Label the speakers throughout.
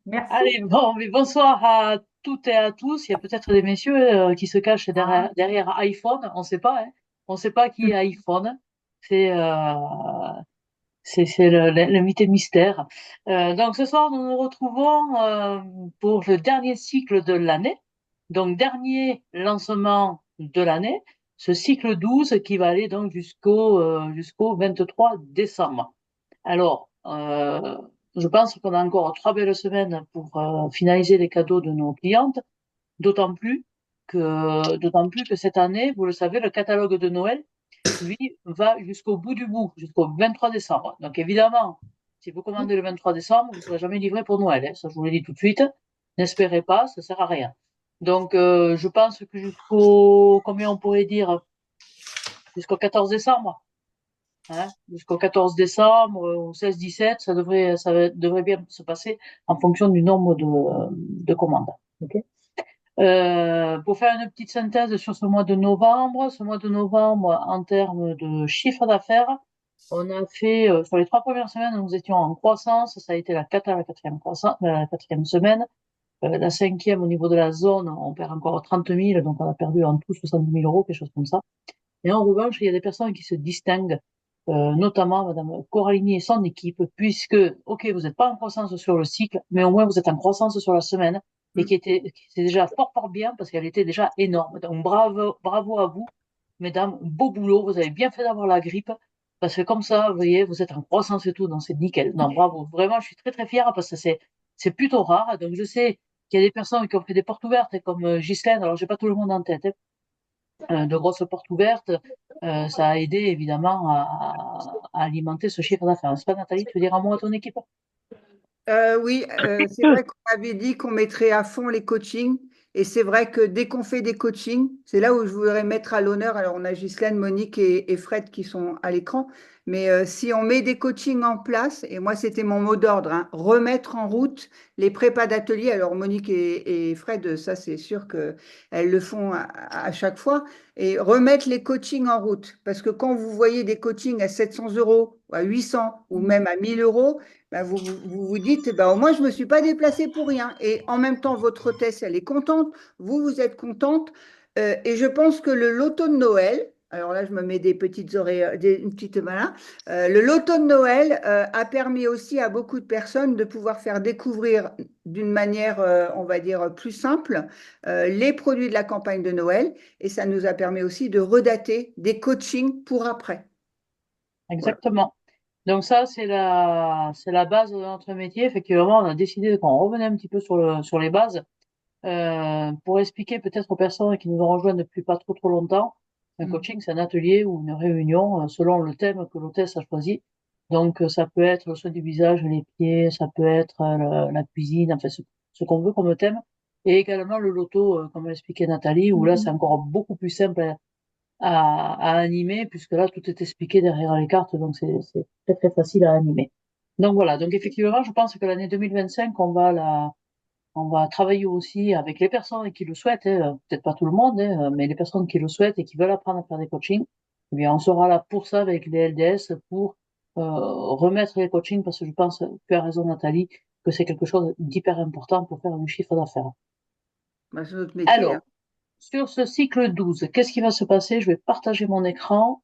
Speaker 1: Merci.
Speaker 2: Allez, bon, mais bonsoir à toutes et à tous. Il y a peut-être des messieurs qui se cachent derrière iPhone. On ne sait pas, hein. On ne sait pas qui est iPhone. C'est c'est l'invité mystère. Donc ce soir, nous nous retrouvons pour le dernier cycle de l'année. Donc dernier lancement de l'année. Ce cycle 12 qui va aller donc jusqu'au 23 décembre. Alors, je pense qu'on a encore 3 belles semaines pour finaliser les cadeaux de nos clientes, d'autant plus que cette année, vous le savez, le catalogue de Noël, lui, va jusqu'au bout du bout, jusqu'au 23 décembre. Donc évidemment, si vous commandez le 23 décembre, vous ne serez jamais livré pour Noël, hein. Ça, je vous le dis tout de suite. N'espérez pas, ça sert à rien. Donc, je pense que combien on pourrait dire, jusqu'au 14 décembre, hein, jusqu'au 14 décembre, au 16-17, devrait bien se passer en fonction du nombre de commandes. Ok. Pour faire une petite synthèse sur ce mois de novembre, en termes de chiffre d'affaires, on a fait, sur les 3 premières semaines, nous étions en croissance, ça a été la quatrième croissance, la quatrième semaine. La cinquième, au niveau de la zone, on perd encore 30 000, donc on a perdu en tout 70 000 euros, quelque chose comme ça. Et en revanche, il y a des personnes qui se distinguent, notamment Madame Coralini et son équipe, puisque, ok, vous n'êtes pas en croissance sur le cycle, mais au moins vous êtes en croissance sur la semaine, et qui était déjà fort bien, parce qu'elle était déjà énorme. Donc bravo, bravo à vous, mesdames, beau boulot, vous avez bien fait d'avoir la grippe, parce que comme ça, vous voyez, vous êtes en croissance et tout, donc c'est nickel. Non, bravo, vraiment, je suis très fière, parce que c'est plutôt rare. Donc je sais qu'il y a des personnes qui ont fait des portes ouvertes, comme Ghislaine, alors j'ai pas tout le monde en tête, hein, de grosses portes ouvertes, ça a aidé évidemment à alimenter ce chiffre d'affaires. N'est-ce pas, Nathalie? Tu veux dire un mot à ton équipe?
Speaker 1: Oui, c'est vrai qu'on avait dit qu'on mettrait à fond les coachings. Et c'est vrai que dès qu'on fait des coachings, c'est là où je voudrais mettre à l'honneur. Alors, on a Ghislaine, Monique et Fred qui sont à l'écran. Mais si on met des coachings en place, et moi, c'était mon mot d'ordre, hein, remettre en route les prépas d'atelier. Alors, Monique et Fred, ça, c'est sûr qu'elles le font à chaque fois. Et remettre les coachings en route. Parce que quand vous voyez des coachings à 700 euros, ou à 800 ou même à 1000 euros, ben, vous dites, ben, au moins, je ne me suis pas déplacée pour rien. Et en même temps, votre hôtesse, elle est contente, vous êtes contente. Et je pense que le loto de Noël, alors là, je me mets des petites oreilles, une petite voilà, le loto de Noël a permis aussi à beaucoup de personnes de pouvoir faire découvrir d'une manière, on va dire, plus simple, les produits de la campagne de Noël. Et ça nous a permis aussi de redater des coachings pour après. Voilà.
Speaker 2: Exactement. Donc ça, c'est la base de notre métier. Effectivement, on a décidé qu'on revenait un petit peu sur les bases, pour expliquer peut-être aux personnes qui nous ont rejoints depuis pas trop longtemps. Un
Speaker 1: Mm.
Speaker 2: coaching, c'est un atelier ou une réunion selon le thème que l'hôtesse a choisi. Donc, ça peut être le soin du visage, les pieds, ça peut être la cuisine, enfin, ce qu'on veut comme thème. Et également le loto, comme l'expliquait Nathalie, où là, c'est encore beaucoup plus simple à animer, puisque là, tout est expliqué derrière les cartes, donc c'est très facile à animer. Donc voilà, donc effectivement, je pense que l'année 2025, on va travailler aussi avec les personnes qui le souhaitent, hein, peut-être pas tout le monde, hein, mais les personnes qui le souhaitent et qui veulent apprendre à faire des coachings. Eh bien, on sera là pour ça avec les LDS, pour remettre les coachings, parce que je pense, tu as raison Nathalie, que c'est quelque chose d'hyper important pour faire du chiffre d'affaires.
Speaker 1: Ben, c'est notre métier, hein.
Speaker 2: Alors, sur ce cycle 12, qu'est-ce qui va se passer? Je vais partager mon écran.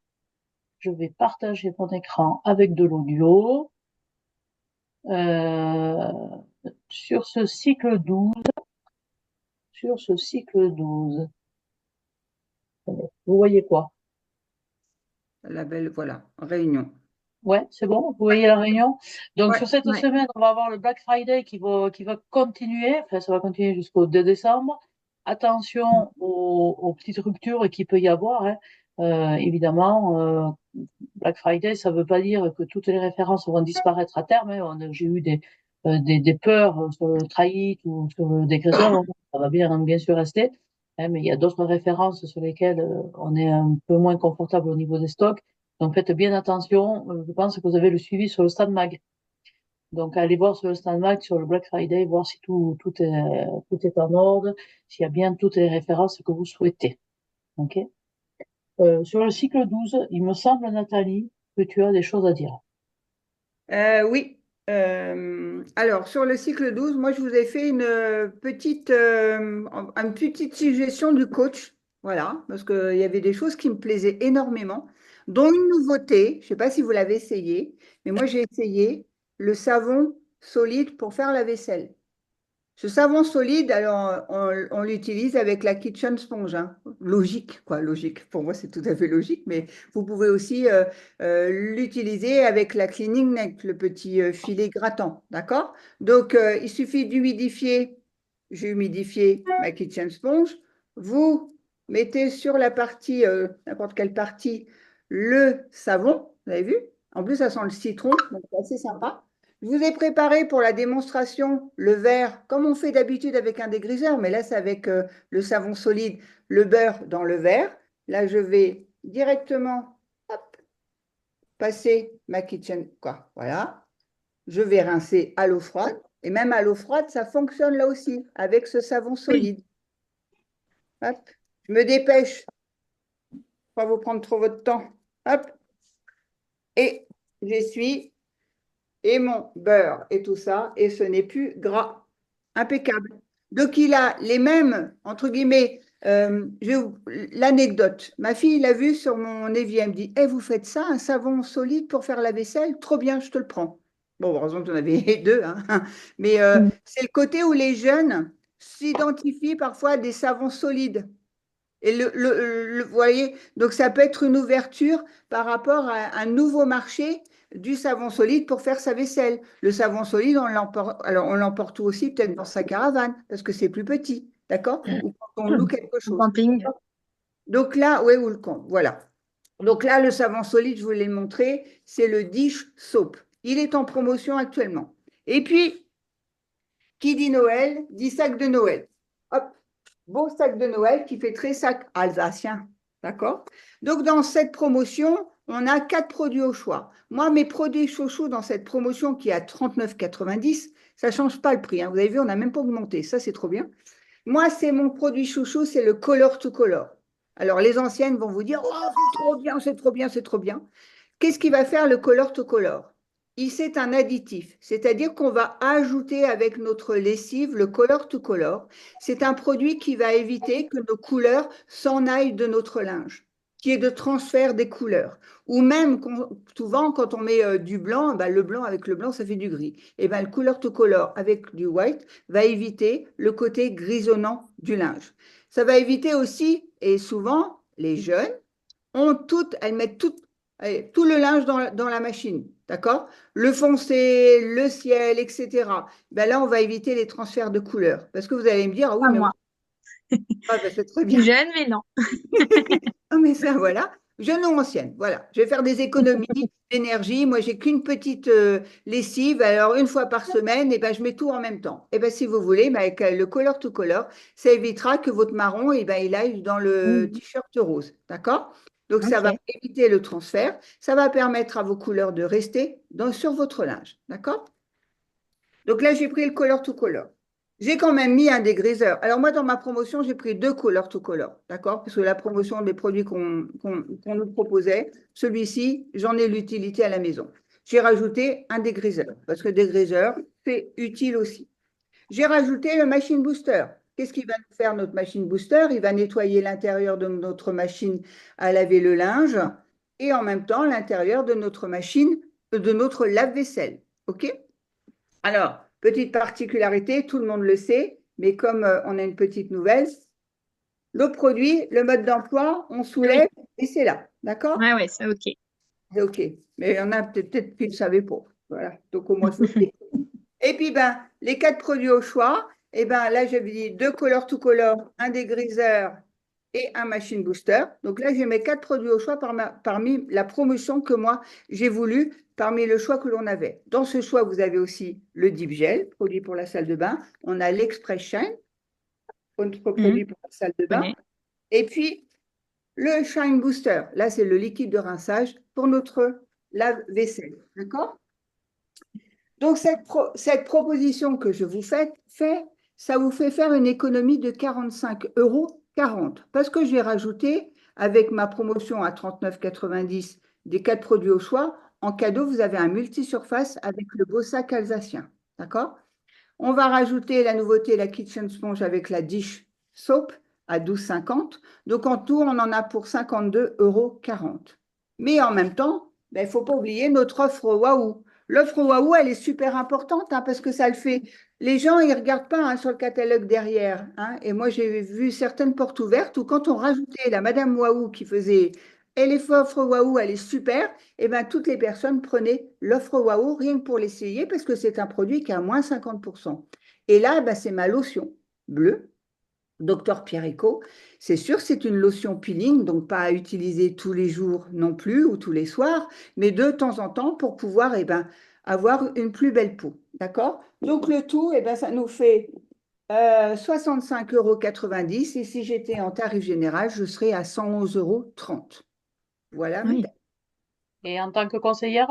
Speaker 2: Je vais partager mon écran avec de l'audio. Euh, sur ce cycle 12, sur ce cycle 12, vous voyez quoi?
Speaker 1: La belle, voilà, réunion.
Speaker 2: Ouais, c'est bon, vous voyez la réunion. Donc
Speaker 1: Ouais,
Speaker 2: sur cette
Speaker 1: ouais.
Speaker 2: semaine, on va avoir le Black Friday qui va continuer, enfin ça va continuer jusqu'au 2 décembre. Attention aux petites ruptures qu'il peut y avoir, hein. Évidemment, Black Friday, ça ne veut pas dire que toutes les références vont disparaître à terme, hein. J'ai eu des peurs sur le trahit ou sur le dégraisseur, donc ça va bien sûr rester, hein, mais il y a d'autres références sur lesquelles on est un peu moins confortable au niveau des stocks. Donc faites bien attention. Je pense que vous avez le suivi sur le Stand Mag. Donc allez voir sur le Stand Mag, sur le Black Friday, voir si tout est en ordre, s'il y a bien toutes les références que vous souhaitez. Ok. Sur le cycle 12, il me semble, Nathalie, que tu as des choses à dire.
Speaker 1: Oui. Alors, sur le cycle 12, moi, je vous ai fait une petite suggestion du coach. Voilà, parce qu'il y avait des choses qui me plaisaient énormément, dont une nouveauté. Je ne sais pas si vous l'avez essayé, mais moi, j'ai essayé le savon solide pour faire la vaisselle. Ce savon solide, alors on l'utilise avec la kitchen sponge, hein. Logique, quoi, logique. Pour moi, c'est tout à fait logique, mais vous pouvez aussi l'utiliser avec la cleaning neck, le petit filet grattant, d'accord? Donc, il suffit d'humidifier. J'ai humidifié ma kitchen sponge. Vous mettez sur la partie, n'importe quelle partie, le savon, vous avez vu? En plus, ça sent le citron, donc c'est assez sympa. Je vous ai préparé pour la démonstration le verre, comme on fait d'habitude avec un dégriseur, mais là c'est avec le savon solide, le beurre dans le verre. Là, je vais directement hop, passer ma kitchen, quoi. Voilà. Je vais rincer à l'eau froide. Et même à l'eau froide, ça fonctionne là aussi, avec ce savon
Speaker 3: Oui.
Speaker 1: solide. Hop. Je me dépêche, pas vous prendre trop votre temps. Hop. Et j'essuie et mon beurre et tout ça, et ce n'est plus gras. Impeccable. Donc, il a les mêmes, entre guillemets, l'anecdote. Ma fille l'a vu sur mon évier, elle me dit, vous faites ça, un savon solide pour faire la vaisselle? Trop bien, je te le prends. Bon, heureusement que tu en avais deux, hein. Mais
Speaker 3: Mm.
Speaker 1: c'est le côté où les jeunes s'identifient parfois à des savons solides. Et vous voyez, donc ça peut être une ouverture par rapport à un nouveau marché du savon solide pour faire sa vaisselle. Le savon solide, on l'emporte, alors on l'emporte aussi peut-être dans sa caravane parce que c'est plus petit, d'accord? Ou quand on loue quelque
Speaker 3: En
Speaker 1: chose.
Speaker 3: camping.
Speaker 1: Donc là, oui, ou le camp, voilà. Donc là, le savon solide, je vous l'ai montré, c'est le Dish Soap. Il est en promotion actuellement. Et puis, qui dit Noël, dit sac de Noël. Hop, beau sac de Noël qui fait très sac alsacien. D'accord? Donc, dans cette promotion, on a 4 produits au choix. Moi, mes produits chouchous dans cette promotion qui est à 39,90, ça ne change pas le prix, hein. Vous avez vu, on n'a même pas augmenté. Ça, c'est trop bien. Moi, c'est mon produit chouchou, c'est le Color to Color. Alors, les anciennes vont vous dire, oh, c'est trop bien, c'est trop bien, c'est trop bien. Qu'est-ce qui va faire le Color to Color? C'est un additif, c'est-à-dire qu'on va ajouter avec notre lessive le Color to Color. C'est un produit qui va éviter que nos couleurs s'en aillent de notre linge, qui est de transfert des couleurs. Ou même, souvent, quand on met du blanc, ben, le blanc avec le blanc, ça fait du gris. Et ben, le Color to Color avec du white va éviter le côté grisonnant du linge. Ça va éviter aussi, et souvent, les jeunes, elles mettent tout le linge dans la machine, d'accord? Le foncé, le ciel, etc. Ben là, on va éviter les transferts de couleurs. Parce que vous allez me dire, ah oui,
Speaker 3: Pas
Speaker 1: mais moi,
Speaker 3: moi.
Speaker 1: ah, ben, c'est très
Speaker 3: Je suis
Speaker 1: bien.
Speaker 3: jeune, mais non.
Speaker 1: Ah, mais ça, voilà. Jeune ou ancienne, voilà. Je vais faire des économies d'énergie. Moi, j'ai qu'une petite lessive. Alors, une fois par semaine, et ben, je mets tout en même temps. Et ben, si vous voulez, ben, avec le color to color, ça évitera que votre marron, et ben, il aille dans le
Speaker 3: Mhm.
Speaker 1: t-shirt rose. D'accord? Donc, ça va
Speaker 3: Ok.
Speaker 1: éviter le transfert. Ça va permettre à vos couleurs de rester sur votre linge. D'accord? Donc là, j'ai pris le color to color. J'ai quand même mis un dégriseur. Alors moi, dans ma promotion, j'ai pris 2 color to color, d'accord? Parce que la promotion des produits qu'on nous proposait, celui-ci, j'en ai l'utilité à la maison. J'ai rajouté un dégriseur, parce que dégriseur, c'est utile aussi. J'ai rajouté le machine booster. Qu'est-ce qu'il va nous faire, notre machine booster? Il va nettoyer l'intérieur de notre machine à laver le linge et en même temps l'intérieur de notre machine, de notre lave-vaisselle. OK? Alors, petite particularité, tout le monde le sait, mais comme on a une petite nouvelle, le produit, le mode d'emploi, on
Speaker 3: Oui.
Speaker 1: soulève et c'est là. D'accord?
Speaker 3: Ouais, ouais, c'est ok.
Speaker 1: C'est OK. Mais il y en a peut-être qui ne le savaient pas. Voilà. Donc, au moins, je vous le dis. Et puis, ben, les 4 produits au choix, et ben, là, j'avais dit 2 color to color, un dégriseur et un machine booster. Donc là, j'ai mes 4 produits au choix parmi la promotion que moi, j'ai voulu, parmi le choix que l'on avait. Dans ce choix, vous avez aussi le Deep Gel, produit pour la salle de bain. On a l'Express Shine, autre
Speaker 3: Mhm.
Speaker 1: produit pour la salle de
Speaker 3: Je
Speaker 1: bain.
Speaker 3: connais.
Speaker 1: Et puis, le Shine Booster. Là, c'est le liquide de rinçage pour notre lave-vaisselle. D'accord? Donc, cette proposition que je vous fais, ça vous fait faire une économie de 45,40 € parce que j'ai rajouté, avec ma promotion à 39,90 des 4 produits au choix, en cadeau, vous avez un multisurface avec le beau sac alsacien. D'accord? On va rajouter la nouveauté, la Kitchen Sponge avec la Dish Soap à 12,50. Donc en tout, on en a pour 52,40 €. Mais en même temps, il ne faut pas oublier notre offre Waouh. L'offre Waouh, elle est super importante parce que ça le fait. Les gens, ils ne regardent pas sur le catalogue derrière. Et moi, j'ai vu certaines portes ouvertes où quand on rajoutait la Madame Waouh qui faisait et l'offre Waouh, elle est super, et ben, toutes les personnes prenaient l'offre Waouh rien que pour l'essayer parce que c'est un produit qui a moins 50%. Et là, ben, c'est ma lotion bleue, Docteur Pierrico. C'est sûr, c'est une lotion peeling, donc pas à utiliser tous les jours non plus ou tous les soirs, mais de temps en temps pour pouvoir avoir une plus belle peau. D'accord? Donc le tout, ça nous fait 65,90 € et si j'étais en tarif général, je serais à 111,30 €. Voilà,
Speaker 3: Oui.
Speaker 1: mesdames.
Speaker 2: Et en tant que conseillère?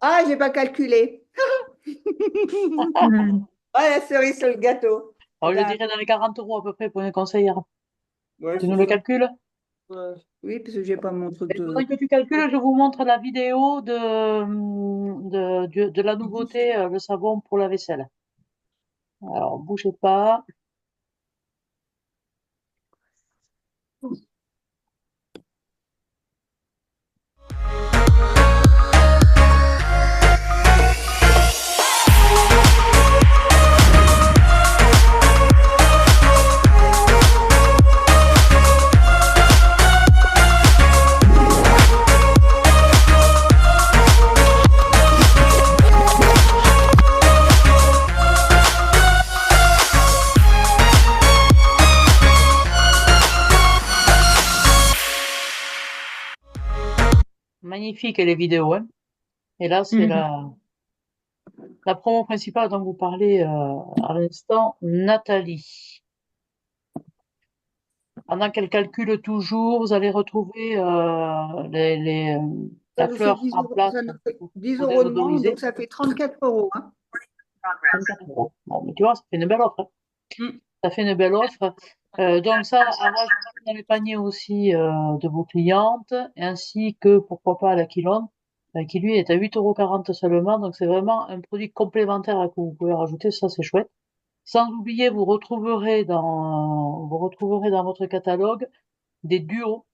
Speaker 1: Ah, j'ai pas calculé.
Speaker 3: Mhm.
Speaker 1: Ah, la cerise sur le gâteau. Eh
Speaker 2: Je
Speaker 1: ben,
Speaker 2: dirais dans les 40 € à peu près pour une conseillère.
Speaker 1: ouais,
Speaker 2: Tu
Speaker 1: c'est
Speaker 2: nous le
Speaker 1: ça.
Speaker 2: calcules?
Speaker 1: Oui, parce que j'ai pas mon truc
Speaker 2: Et
Speaker 1: de.
Speaker 2: pendant que tu calcules, je vous montre la vidéo de la nouveauté, le savon pour la vaisselle. Alors, bougez pas. Magnifique les vidéos, hein. Et là, c'est
Speaker 3: Mhm.
Speaker 2: la promo principale dont vous parlez à l'instant, Nathalie. Pendant qu'elle calcule toujours, vous allez retrouver
Speaker 1: Ça
Speaker 2: la
Speaker 1: nous fait
Speaker 2: fleur
Speaker 1: 10
Speaker 2: en
Speaker 1: euros, ça
Speaker 2: place
Speaker 1: nous fait 10
Speaker 2: pour
Speaker 1: euros de manque,
Speaker 2: désodoriser.
Speaker 1: donc ça fait 34 € hein.
Speaker 2: 34 €. Bon, mais tu vois, ça fait une belle offre, hein.
Speaker 1: Mm.
Speaker 2: Ça fait une belle offre. Donc ça, à rajouter dans les paniers aussi de vos clientes, ainsi que, pourquoi pas, la Quilone, qui lui est à 8,40 € seulement. Donc c'est vraiment un produit complémentaire que vous pouvez rajouter, ça c'est chouette. Sans oublier, vous retrouverez dans votre catalogue des duos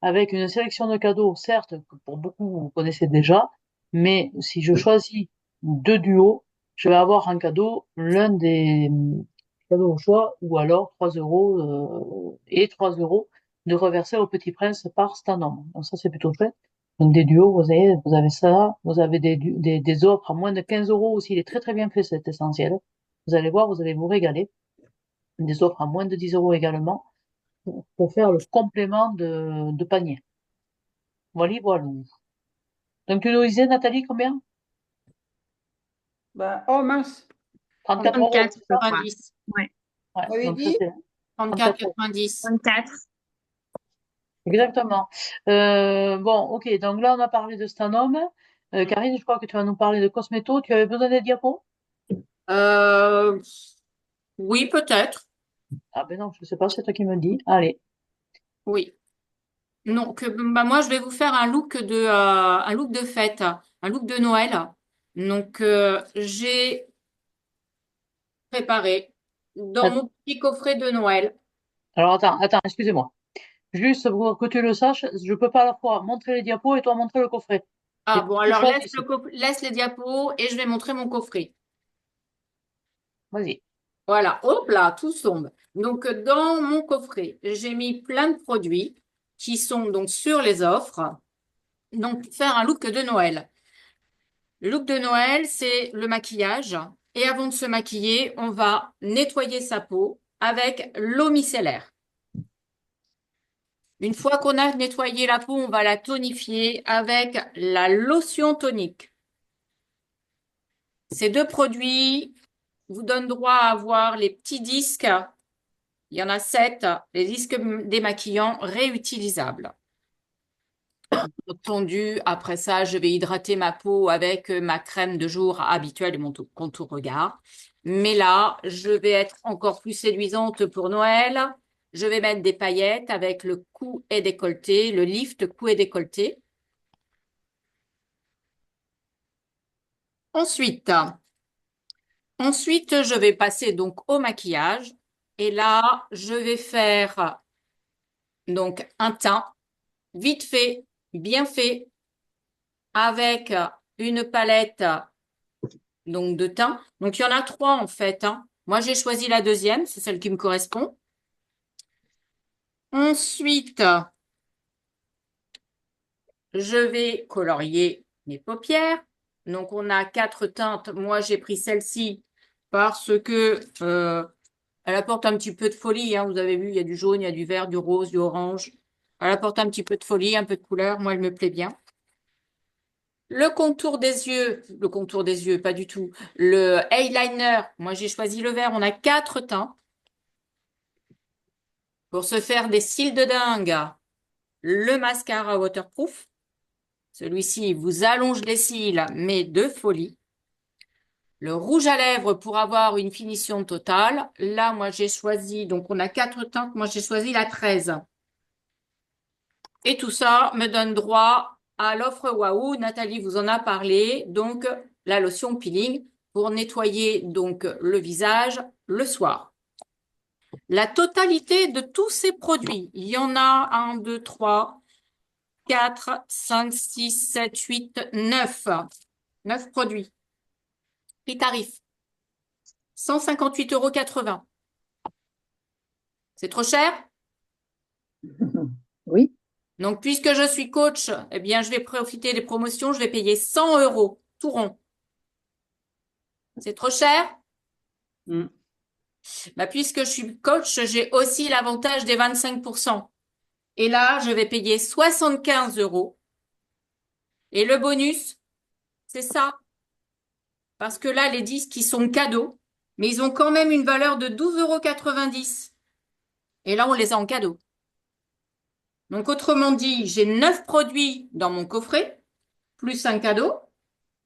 Speaker 2: avec une sélection de cadeaux, certes, que pour beaucoup vous connaissez déjà, mais si je choisis deux duos, je vais avoir en cadeau l'un des cadeaux au choix, ou alors 3 € et 3 € de reverser au Petit Prince par stand-on. Donc ça, c'est plutôt chouette. Donc des duos, vous avez ça, vous avez des offres à moins de 15 € aussi. Il est très très bien fait cet essentiel. Vous allez voir, vous allez vous régaler. Des offres à moins de 10 € également pour faire le complément de panier. Voilà, voilà. Donc, tu nous disais, Nathalie, combien?
Speaker 1: Oh mince,
Speaker 2: 34 €,
Speaker 3: Trente-quatre,
Speaker 2: c'est
Speaker 3: je
Speaker 2: ça?
Speaker 3: crois.
Speaker 4: dix
Speaker 3: Ouais.
Speaker 2: Ouais,
Speaker 1: vous avez
Speaker 2: donc ça,
Speaker 1: dit?
Speaker 2: c'est
Speaker 4: 34,
Speaker 2: 34 €.
Speaker 4: 90.
Speaker 3: 34.
Speaker 2: Exactement. Bon, ok, donc là, on a parlé de Stanum. Karine, je crois que tu vas nous parler de Cosmeto. Tu avais besoin des diapos?
Speaker 4: Euh, oui, peut-être.
Speaker 2: Ah ben non, je sais pas, c'est toi qui me le dis. Allez.
Speaker 4: Oui. Donc, bah, moi, je vais vous faire un look de fête, un look de Noël. Donc, j'ai préparé dans
Speaker 2: Att-
Speaker 4: mon petit coffret de Noël.
Speaker 2: Alors, attends, excusez-moi. Juste pour que tu le saches, je peux pas à la fois montrer les diapos et toi montrer le coffret.
Speaker 4: Ah
Speaker 2: Il faut
Speaker 4: bon,
Speaker 2: que tu
Speaker 4: alors
Speaker 2: choisisses.
Speaker 4: laisse les diapos et je vais montrer mon coffret.
Speaker 2: Vas-y.
Speaker 4: Voilà, hop là, tout tombe. Donc, dans mon coffret, j'ai mis plein de produits qui sont donc sur les offres. Donc, pour faire un look de Noël. Le look de Noël, c'est le maquillage. Et avant de se maquiller, on va nettoyer sa peau avec l'eau micellaire. Une fois qu'on a nettoyé la peau, on va la tonifier avec la lotion tonique. Ces deux produits vous donnent droit à avoir les petits disques. Il y en a 7, les disques démaquillants réutilisables. Entendu, après ça, je vais hydrater ma peau avec ma crème de jour habituelle et mon contour regard. Mais là, je vais être encore plus séduisante pour Noël. Je vais mettre des paillettes avec le cou et décolleté, le lift cou et décolleté. Ensuite, je vais passer donc au maquillage. Et là, je vais faire donc un teint vite fait, bien fait, avec une palette donc de teint. Donc, il y en a 3 en fait, hein. Moi, j'ai choisi la deuxième, c'est celle qui me correspond. Ensuite, je vais colorier mes paupières. Donc, on a 4 teintes. Moi, j'ai pris celle-ci parce que elle apporte un petit peu de folie, hein. Vous avez vu, il y a du jaune, il y a du vert, du rose, du orange. Elle apporte un petit peu de folie, un peu de couleur. Moi, elle me plaît bien. Le contour des yeux, pas du tout. Le eyeliner, moi, j'ai choisi le vert. On a 4 teintes. Pour se faire des cils de dingue, le mascara waterproof. Celui-ci vous allonge les cils, mais de folie. Le rouge à lèvres pour avoir une finition totale. Là, moi, j'ai choisi, donc on a 4 teintes, moi, j'ai choisi la 13. Et tout ça me donne droit à l'offre Waouh. Nathalie vous en a parlé. Donc, la lotion peeling pour nettoyer donc le visage le soir. La totalité de tous ces produits, il y en a 1, 2, 3, 4, 5, 6, 7, 8, 9. 9 produits. Prix tarif. 158,80 €. C'est trop cher?
Speaker 3: Oui,
Speaker 4: Donc, puisque je suis coach, eh bien, je vais profiter des promotions. Je vais payer 100 € tout rond. C'est trop cher?
Speaker 1: Mm.
Speaker 4: Bah, puisque je suis coach, j'ai aussi l'avantage des 25%. Et là, je vais payer 75 €. Et le bonus, c'est ça. Parce que là, les disques, ils sont cadeaux. Mais ils ont quand même une valeur de 12,90 €. Et là, on les a en cadeau. Donc, autrement dit, j'ai 9 produits dans mon coffret, plus un cadeau.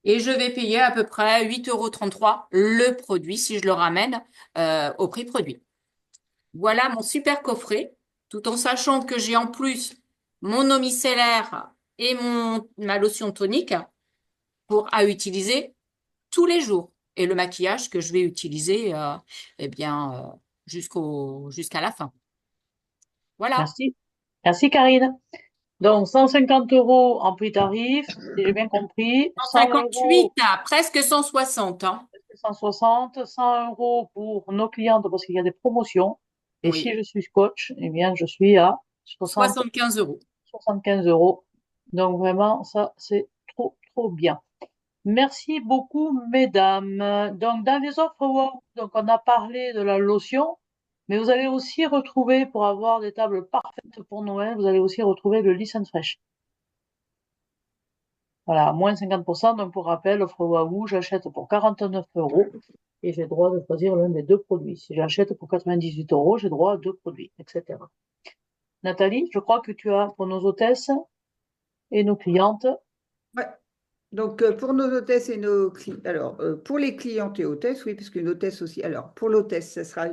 Speaker 4: Et je vais payer à peu près 8,33 € le produit si je le ramène au prix produit. Voilà mon super coffret, tout en sachant que j'ai en plus mon eau micellaire et ma lotion tonique à utiliser tous les jours. Et le maquillage que je vais utiliser eh bien, jusqu'à la fin. Voilà,
Speaker 2: Merci. Merci, Karine. Donc, 150 € en prix tarif, si j'ai bien compris. 100
Speaker 4: 158
Speaker 2: €
Speaker 4: à presque 160, hein.
Speaker 2: 160, 100 € pour nos clientes parce qu'il y a des promotions. Et si
Speaker 4: Oui,
Speaker 2: je suis coach, eh bien, je suis à 60,
Speaker 4: 75 €.
Speaker 2: 75 €. Donc, vraiment, ça, c'est trop, trop bien. Merci beaucoup, mesdames. Donc, dans les offres, wow, donc, on a parlé de la lotion, mais vous allez aussi retrouver, pour avoir des tables parfaites pour Noël, vous allez aussi retrouver le Listen Fresh. Voilà, moins 50%. Donc, pour rappel, offre Waouh, j'achète pour 49 € et j'ai le droit de choisir l'un des 2 produits. Si j'achète pour 98 €, j'ai droit à 2 produits, etc. Nathalie, je crois que tu as pour nos hôtesses et nos clientes.
Speaker 1: Ouais. Donc, pour nos hôtesses et nos clients, alors, pour les clientes et hôtesses, oui, parce qu'une hôtesse aussi. Alors, pour l'hôtesse, ça sera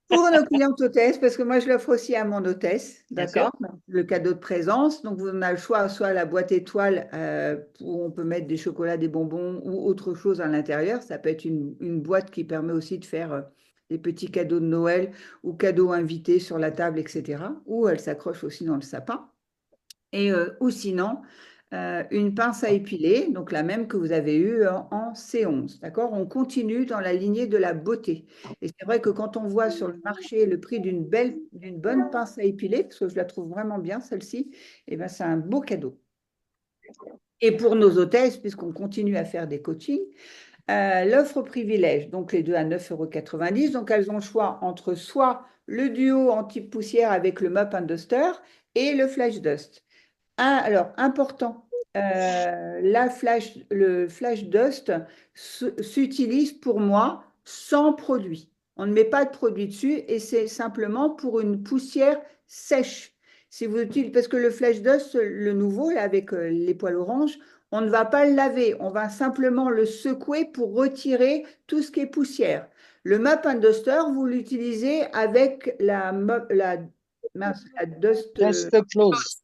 Speaker 1: pour nos clientes hôtesses, parce que moi, je l'offre aussi à mon hôtesse,
Speaker 2: Bien sûr.
Speaker 1: d'accord? Le cadeau de présence. Donc, on a le choix, soit la boîte étoile, où on peut mettre des chocolats, des bonbons ou autre chose à l'intérieur. Ça peut être une boîte qui permet aussi de faire des petits cadeaux de Noël ou cadeaux invités sur la table, etc. Ou elle s'accroche aussi dans le sapin. Ou sinon, une pince à épiler, donc la même que vous avez eue en C11. D'accord? On continue dans la lignée de la beauté. Et c'est vrai que quand on voit sur le marché le prix d'une bonne pince à épiler, parce que je la trouve vraiment bien, celle-ci, eh ben, c'est un beau cadeau. Et pour nos hôtesses, puisqu'on continue à faire des coachings, l'offre privilège, donc les deux à 9,90 €. Donc elles ont le choix entre soit le duo anti-poussière avec le Mop and Duster et le Flash Dust. Alors, important, le flash dust s'utilise pour moi sans produit. On ne met pas de produit dessus et c'est simplement pour une poussière sèche. Si vous utilisez, parce que le flash dust, le nouveau, là, avec les poils orange, on ne va pas le laver, on va simplement le secouer pour retirer tout ce qui est poussière. Le Mop and Duster, vous l'utilisez avec la dust.
Speaker 3: Just close.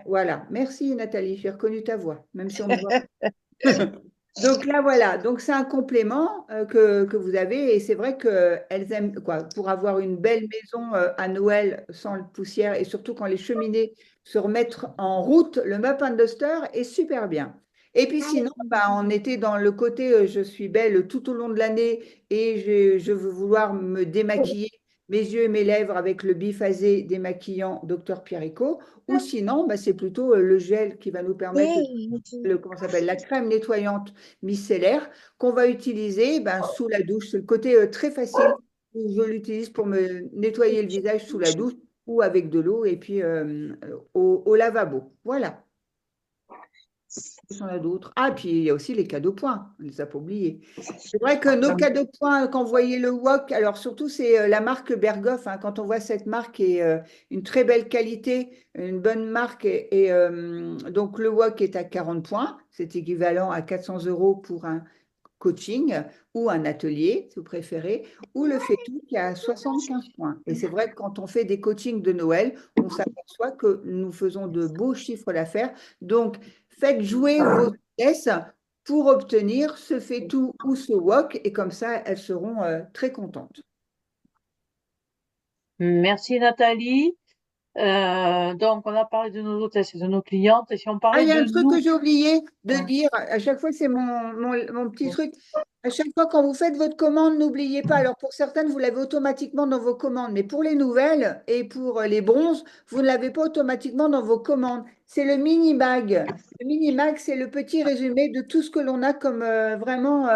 Speaker 1: Voilà, merci Nathalie, j'ai reconnu ta voix, même si on ne me voit pas. Donc là, voilà. Donc c'est un complément que vous avez. Et c'est vrai qu'elles aiment, quoi, pour avoir une belle maison à Noël sans poussière et surtout quand les cheminées se remettent en route, le Mop and Duster est super bien. Et puis sinon, bah, on était dans le côté je suis belle tout au long de l'année et je veux vouloir me démaquiller mes yeux et mes lèvres avec le biphasé démaquillant Dr Pierrico. Ou sinon, bah, c'est plutôt le gel qui va nous permettre comment ça s'appelle, la crème nettoyante micellaire qu'on va utiliser ben, sous la douche. C'est le côté très facile. Je l'utilise pour me nettoyer le visage sous la douche ou avec de l'eau et puis au lavabo. Voilà. Qu'est-ce qu'on a d'autre? Ah, puis il y a aussi les cadeaux points. On ne les a pas oubliés. C'est vrai que nos cadeaux points, quand vous voyez le wok, alors surtout c'est la marque Berghoff, hein, quand on voit cette marque est une très belle qualité, une bonne marque, donc le wok est à 40 points, c'est équivalent à 400 euros pour un coaching ou un atelier, si vous préférez, ou le fait-tout qui a 75 points. Et c'est vrai que quand on fait des coachings de Noël, on s'aperçoit que nous faisons de beaux chiffres d'affaires. Donc, faites jouer vos pièces pour obtenir ce fait-tout ou ce wok, et comme ça, elles seront très contentes.
Speaker 2: Merci Nathalie. Donc, on a parlé de nos hôtesses et de nos clientes. Et si on
Speaker 1: Ah,
Speaker 2: parlait
Speaker 1: il y a
Speaker 2: de
Speaker 1: un truc que
Speaker 2: nous,
Speaker 1: j'ai oublié de
Speaker 2: ouais.
Speaker 1: dire. À chaque fois, c'est mon petit truc. À chaque fois, quand vous faites votre commande, n'oubliez pas. Alors, pour certaines, vous l'avez automatiquement dans vos commandes. Mais pour les nouvelles et pour les bronzes, vous ne l'avez pas automatiquement dans vos commandes. C'est le mini mag. Le mini mag, c'est le petit résumé de tout ce que l'on a comme vraiment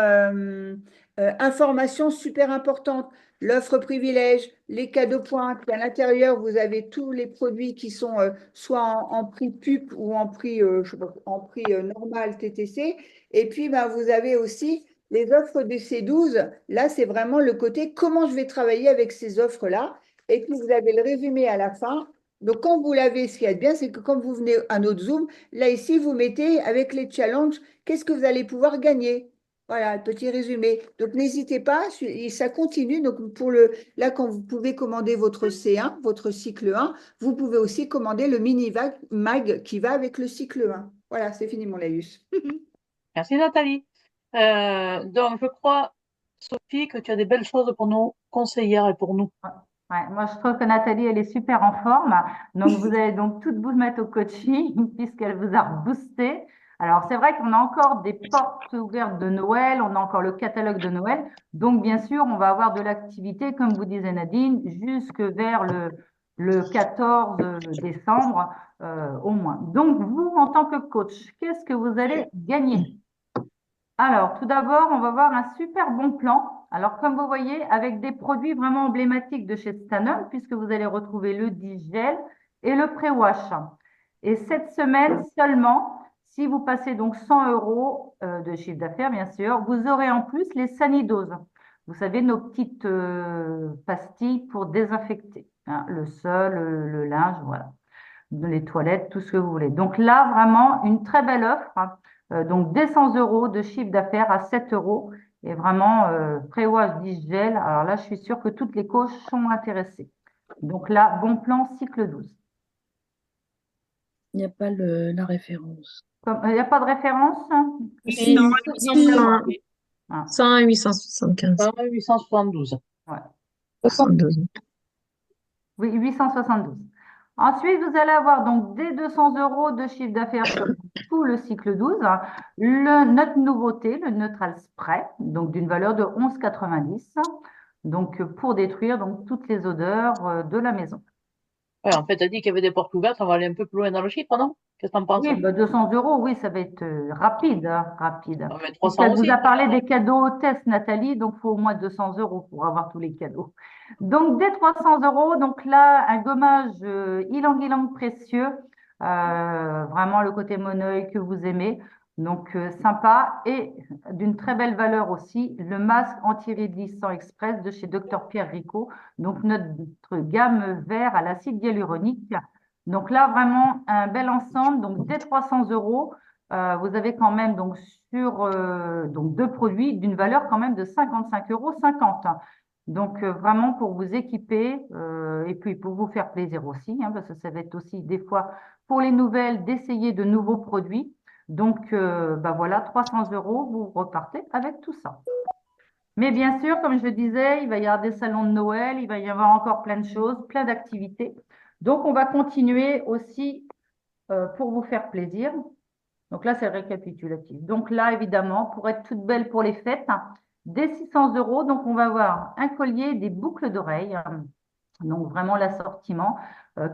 Speaker 1: information super importante. L'offre privilège, les cadeaux points. Puis à l'intérieur, vous avez tous les produits qui sont soit en prix PUP ou en prix, je sais pas, en prix normal TTC. Et puis, ben, vous avez aussi les offres de C12. Là, c'est vraiment le côté comment je vais travailler avec ces offres-là. Et puis, vous avez le résumé à la fin. Donc, quand vous l'avez, ce qui est bien, c'est que quand vous venez à notre Zoom, là, ici, vous mettez avec les challenges, qu'est-ce que vous allez pouvoir gagner? Voilà, le petit résumé. Donc, n'hésitez pas, ça continue. Donc, là, quand vous pouvez commander votre C1, votre cycle 1, vous pouvez aussi commander le mini mag qui va avec le cycle 1. Voilà, c'est fini mon laïus.
Speaker 2: Merci Nathalie. Donc, je crois, Sophie, que tu as des belles choses pour nos conseillères et pour nous.
Speaker 3: Ouais, moi, je trouve que Nathalie, elle est super en forme. Donc, vous allez donc toutes vous mettre au coaching puisqu'elle vous a boosté. Alors, c'est vrai qu'on a encore des portes ouvertes de Noël, on a encore le catalogue de Noël. Donc, bien sûr, on va avoir de l'activité, comme vous disait Nadine, jusque vers le 14 décembre au moins. Donc, vous, en tant que coach, qu'est-ce que vous allez gagner? Alors, tout d'abord, on va voir un super bon plan. Alors, comme vous voyez, avec des produits vraiment emblématiques de chez Stanum, puisque vous allez retrouver le Digel et le pré-wash. Et cette semaine seulement, si vous passez donc 100 euros de chiffre d'affaires, bien sûr, vous aurez en plus les sanidoses. Vous savez, nos petites pastilles pour désinfecter, hein, le sol, le linge, voilà, les toilettes, tout ce que vous voulez. Donc là, vraiment, une très belle offre, hein. Donc, dès 100 euros de chiffre d'affaires à 7 euros. Et vraiment, pré-wash Digel. Alors là, je suis sûre que toutes les coachs sont intéressées. Donc là, bon plan, cycle 12.
Speaker 5: Il n'y a pas la référence.
Speaker 3: Il n'y a pas de référence, hein?
Speaker 5: Si,
Speaker 4: Non, elles ont pas
Speaker 5: 100,
Speaker 4: marqué.
Speaker 3: Ah,
Speaker 5: 100 à 875.
Speaker 2: 872.
Speaker 3: ouais.
Speaker 5: 72.
Speaker 3: Oui, 872. Ensuite, vous allez avoir donc dès 200 euros de chiffre d'affaires sur tout le cycle 12, notre nouveauté, le Neutral Spray, donc d'une valeur de 11,90. Donc, pour détruire donc, toutes les odeurs de la maison.
Speaker 2: Ouais, en fait, tu as dit qu'il y avait des portes ouvertes. On va aller un peu plus loin dans le chiffre, non? Qu'est-ce que tu en penses?
Speaker 3: Oui, bah 200 euros, oui, ça va être rapide, hein, rapide.
Speaker 2: On va mettre
Speaker 3: Puisqu'elle
Speaker 2: 300
Speaker 3: vous a
Speaker 2: aussi.
Speaker 3: parlé des cadeaux hôtesse, Nathalie, donc il faut au moins 200 euros pour avoir tous les cadeaux. Donc, dès 300 euros, donc là, un gommage ylang-ylang précieux, vraiment le côté monoeil que vous aimez, donc sympa et d'une très belle valeur aussi, le masque anti-raidissant express de chez Dr Pierre Ricot, donc notre gamme vert à l'acide hyaluronique. Donc là, vraiment un bel ensemble. Donc dès 300 euros, vous avez quand même donc sur donc deux produits d'une valeur quand même de 55,50 €. Donc vraiment pour vous équiper et puis pour vous faire plaisir aussi, hein, parce que ça va être aussi des fois pour les nouvelles d'essayer de nouveaux produits. Donc, voilà, 300 euros, vous repartez avec tout ça. Mais bien sûr, comme je le disais, il va y avoir des salons de Noël, il va y avoir encore plein de choses, plein d'activités. Donc, on va continuer aussi pour vous faire plaisir. Donc là, c'est le récapitulatif. Donc là, évidemment, pour être toute belle pour les fêtes, dès 600 euros, donc on va avoir un collier, des boucles d'oreilles, donc vraiment l'assortiment,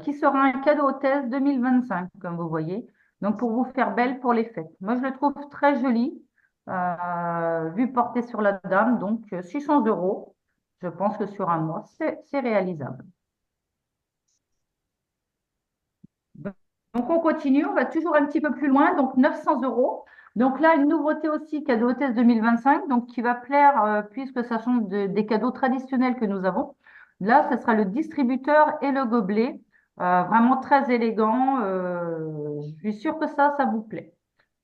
Speaker 3: qui sera un cadeau hôtesse 2025, comme vous voyez. Donc pour vous faire belle pour les fêtes. Moi, je le trouve très joli, vu porté sur la dame. Donc 600 euros, je pense que sur un mois, c'est réalisable. Donc, on continue, on va toujours un petit peu plus loin, donc 900 euros. Donc là, une nouveauté aussi, cadeau hôtesse 2025, donc qui va plaire puisque ça change des cadeaux traditionnels que nous avons. Là, ce sera le distributeur et le gobelet, vraiment très élégant. Je suis sûre que ça vous plaît.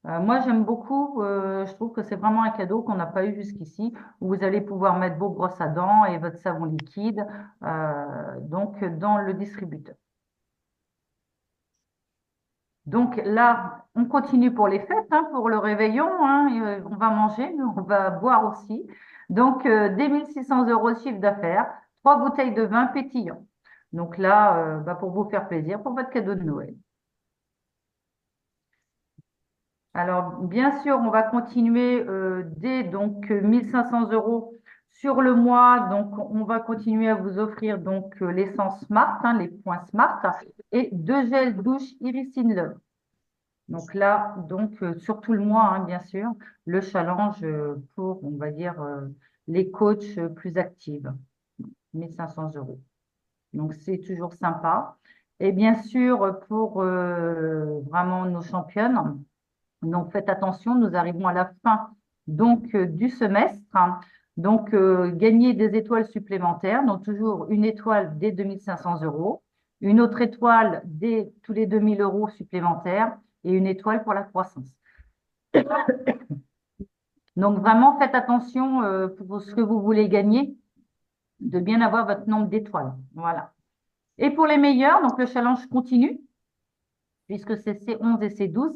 Speaker 3: Moi, j'aime beaucoup, je trouve que c'est vraiment un cadeau qu'on n'a pas eu jusqu'ici, où vous allez pouvoir mettre vos brosses à dents et votre savon liquide, donc dans le distributeur. Donc là, on continue pour les fêtes, hein, pour le réveillon, hein, on va manger, mais on va boire aussi. Donc, dès 1600 euros de chiffre d'affaires, 3 bouteilles de vin pétillant. Donc là, pour vous faire plaisir, pour votre cadeau de Noël. Alors, bien sûr, on va continuer dès donc 1500 euros sur le mois. Donc, on va continuer à vous offrir donc l'essence Smart, hein, les points Smart, et 2 gels douche Iris in Love. Donc là, sur tout le mois, hein, bien sûr, le challenge pour, on va dire, les coachs plus actifs, 1500 euros. Donc, c'est toujours sympa. Et bien sûr, pour vraiment nos championnes, donc faites attention, nous arrivons à la fin du semestre. Hein. Donc, gagner des étoiles supplémentaires, donc toujours une étoile dès 2500 euros, une autre étoile dès tous les 2000 euros supplémentaires et une étoile pour la croissance. Donc, vraiment, faites attention pour ce que vous voulez gagner, de bien avoir votre nombre d'étoiles. Voilà. Et pour les meilleurs, donc le challenge continue, puisque c'est C11 et C12,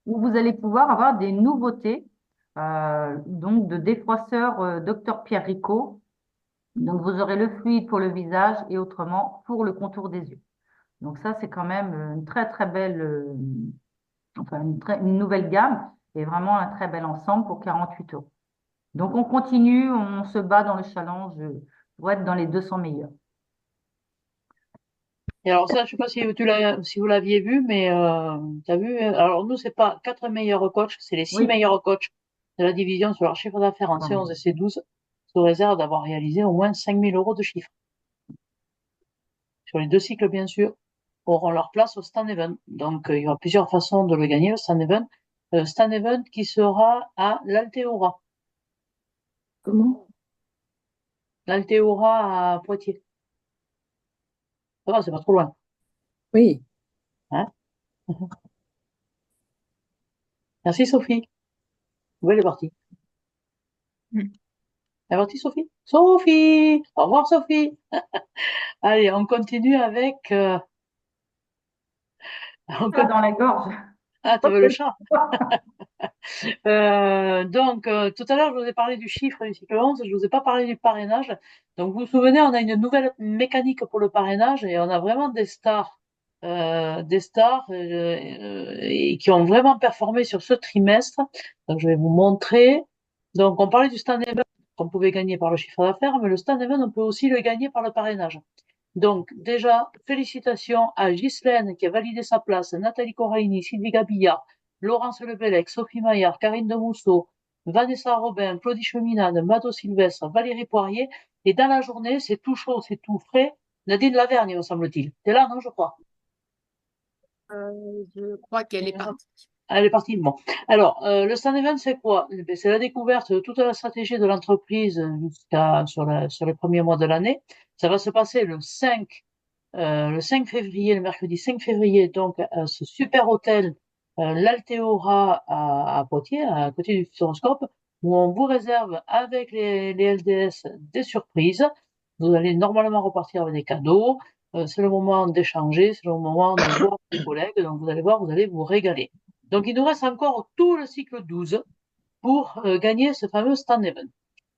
Speaker 3: où vous allez pouvoir avoir des nouveautés, donc de défroisseur Dr Pierre Ricot. Donc, vous aurez le fluide pour le visage et autrement pour le contour des yeux. Donc, ça, c'est quand même une très, très belle, enfin, une nouvelle gamme et vraiment un très bel ensemble pour 48 euros. Donc, on continue, on se bat dans le challenge pour être dans les 200 meilleurs.
Speaker 2: Et alors ça, je sais pas si vous l'aviez vu, mais t'as vu, alors nous, c'est pas 4 meilleurs coachs, c'est les 6
Speaker 3: Oui.
Speaker 2: meilleurs coachs de la division sur leur chiffre d'affaires en C11 et C12, sous réserve d'avoir réalisé au moins 5000 euros de chiffre. Sur les 2 cycles, bien sûr, auront leur place au stand event. Donc, il y aura plusieurs façons de le gagner, le stand event. Stand event qui sera à l'Altéora.
Speaker 5: Comment?
Speaker 2: L'Altéora à Poitiers. Ça va, c'est pas trop loin.
Speaker 5: Oui.
Speaker 2: Hein. Merci Sophie. Oui, elle est partie. Elle est partie, Sophie? Sophie! Au revoir, Sophie! Allez, on continue avec...
Speaker 3: Dans la gorge.
Speaker 2: Ah, tu veux le chat? Tout à l'heure, je vous ai parlé du chiffre du cycle 11, je vous ai pas parlé du parrainage. Donc, vous vous souvenez, on a une nouvelle mécanique pour le parrainage et on a vraiment des stars et qui ont vraiment performé sur ce trimestre. Donc, je vais vous montrer. Donc, on parlait du stand event qu'on pouvait gagner par le chiffre d'affaires, mais le stand event, on peut aussi le gagner par le parrainage. Donc, déjà, félicitations à Ghislaine qui a validé sa place, Nathalie Coraini, Sylvie Gabillard, Laurence Lebellec, Sophie Maillard, Karine de Mousseau, Vanessa Robin, Claudie Cheminade, Mado Sylvestre, Valérie Poirier. Et dans la journée, c'est tout chaud, c'est tout frais. Nadine Lavergne, me semble-t-il. T'es là, non, je crois?
Speaker 4: Je crois qu'elle est partie.
Speaker 2: Elle est partie. Bon. Alors, le stand event, c'est quoi? C'est la découverte de toute la stratégie de l'entreprise sur les premiers mois de l'année. Ça va se passer le 5 février, le mercredi 5 février, donc à ce super hôtel, l'Altéora à Poitiers, à côté du Futuroscope, où on vous réserve avec les LDS des surprises. Vous allez normalement repartir avec des cadeaux. C'est le moment d'échanger, c'est le moment de voir vos collègues. Donc vous allez voir, vous allez vous régaler. Donc, il nous reste encore tout le cycle 12 pour gagner ce fameux stand event.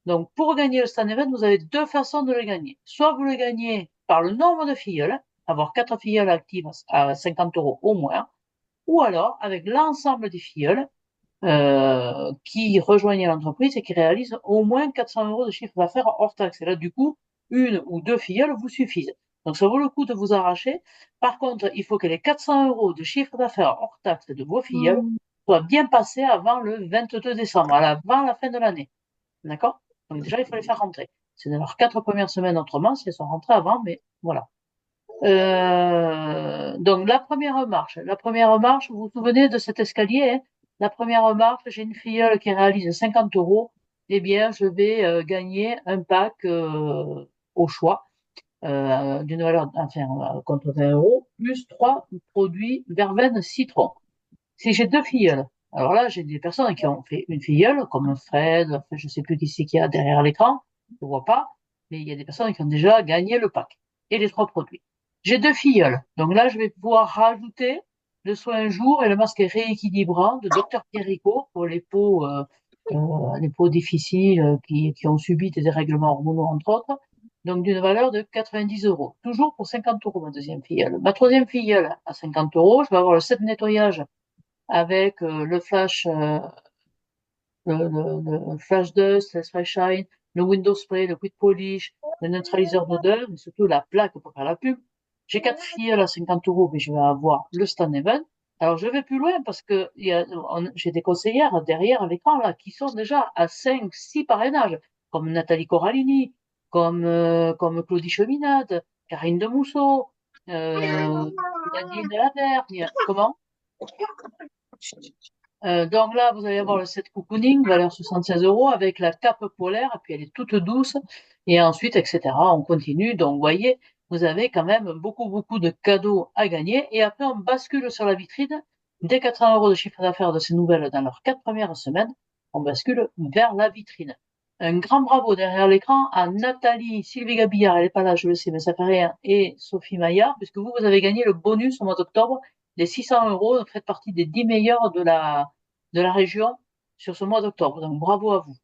Speaker 2: Donc, pour gagner le stand event, vous avez deux façons de le gagner. Soit vous le gagnez par le nombre de filleuls, avoir 4 filleuls actives à 50 € au moins, ou alors avec l'ensemble des filleuls qui rejoignent l'entreprise et qui réalisent au moins 400 € de chiffre d'affaires hors taxe. Et là, du coup, une ou deux filleuls vous suffisent. Donc, ça vaut le coup de vous arracher. Par contre, il faut que les 400 € de chiffre d'affaires hors taxe de vos filleuls soient bien passés avant le 22 décembre, avant la fin de l'année. D'accord? Donc, déjà, il faut les faire rentrer. C'est dans leurs 4 premières semaines autrement, si elles sont rentrées avant, mais voilà. Donc, la première marche, vous vous souvenez de cet escalier, hein? La première marche, j'ai une filleule qui réalise 50 €, eh bien, je vais gagner un pack au choix d'une valeur, enfin, contre 20 €, plus 3 produits verveine citron. Si j'ai deux filleuls, alors là, j'ai des personnes qui ont fait une filleule, comme Fred, enfin, je sais plus qui c'est qu'il y a derrière l'écran, je vois pas, mais il y a des personnes qui ont déjà gagné le pack et les 3 produits. J'ai deux filleuls, donc là, je vais pouvoir rajouter le soin jour et le masque rééquilibrant de Dr Pierrico pour les peaux difficiles qui ont subi des dérèglements hormonaux, entre autres, donc d'une valeur de 90 €. Toujours pour 50 € ma deuxième filleule. Ma troisième filleule à 50 €, je vais avoir le set nettoyage avec le flash dust, le spray shine, le window spray, le quick polish, le neutraliseur d'odeur, mais surtout la plaque pour faire la pub. J'ai 4 filleuls à 50 €, mais je vais avoir le stand event. Alors, je vais plus loin parce que j'ai des conseillères derrière l'écran, là, qui sont déjà à 5, 6 parrainages, comme Nathalie Corallini, comme Claudie Cheminade, Karine de Mousseau, Nadine Delavergne. Comment? Donc là, vous allez avoir le set cocooning, valeur 76 € avec la cape polaire, et puis elle est toute douce, et ensuite, etc. On continue. Donc, vous voyez, vous avez quand même beaucoup, beaucoup de cadeaux à gagner. Et après, on bascule sur la vitrine. Dès 400 € de chiffre d'affaires de ces nouvelles dans leurs 4 premières semaines, on bascule vers la vitrine. Un grand bravo derrière l'écran à Nathalie, Sylvie Gabillard, elle n'est pas là, je le sais, mais ça fait rien, et Sophie Maillard, puisque vous avez gagné le bonus au mois d'octobre des 600 €, donc faites partie des 10 meilleurs de la région sur ce mois d'octobre. Donc bravo à vous.